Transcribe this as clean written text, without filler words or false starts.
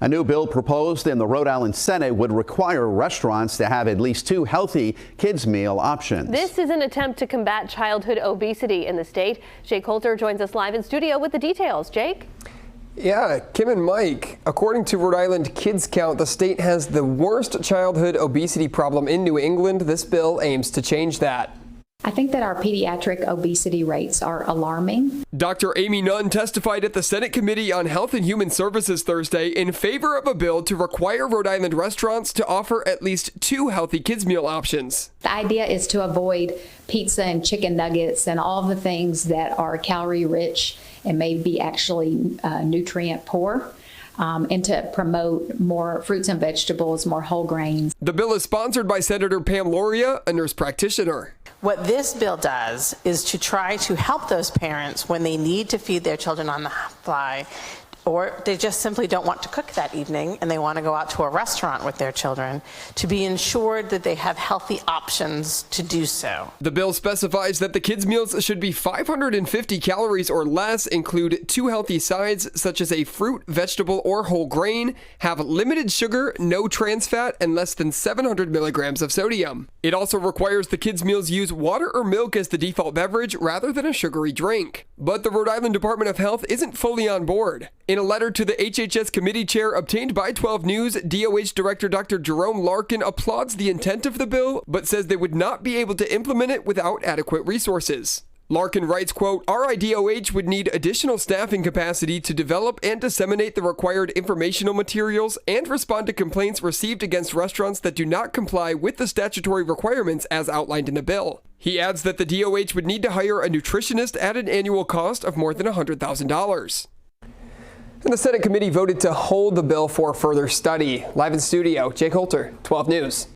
A new bill proposed in the Rhode Island Senate would require restaurants to have at least 2 healthy kids meal options. This is an attempt to combat childhood obesity in the state. Jake Holter joins us live in studio with the details. Jake? Yeah, Kim and Mike, according to Rhode Island Kids Count, the state has the worst childhood obesity problem in New England. This bill aims to change that. I think that our pediatric obesity rates are alarming. Dr. Amy Nunn testified at the Senate Committee on Health and Human Services Thursday in favor of a bill to require Rhode Island restaurants to offer at least 2 healthy kids meal options. The idea is to avoid pizza and chicken nuggets and all the things that are calorie rich and may be actually nutrient poor. And to promote more fruits and vegetables, more whole grains. The bill is sponsored by Senator Pam Loria, a nurse practitioner. What this bill does is to try to help those parents when they need to feed their children on the fly, or they just simply don't want to cook that evening and they want to go out to a restaurant with their children, to be ensured that they have healthy options to do so. The bill specifies that the kids' meals should be 550 calories or less, include 2 healthy sides such as a fruit, vegetable, or whole grain, have limited sugar, no trans fat, and less than 700 milligrams of sodium. It also requires the kids' meals use water or milk as the default beverage rather than a sugary drink. But the Rhode Island Department of Health isn't fully on board. In a letter to the HHS committee chair obtained by 12 News, DOH Director Dr. Jerome Larkin applauds the intent of the bill, but says they would not be able to implement it without adequate resources. Larkin writes, quote, "RIDOH would need additional staffing capacity to develop and disseminate the required informational materials and respond to complaints received against restaurants that do not comply with the statutory requirements as outlined in the bill." He adds that the DOH would need to hire a nutritionist at an annual cost of more than $100,000. And the Senate committee voted to hold the bill for further study. Live in studio, Jake Holter, 12 News.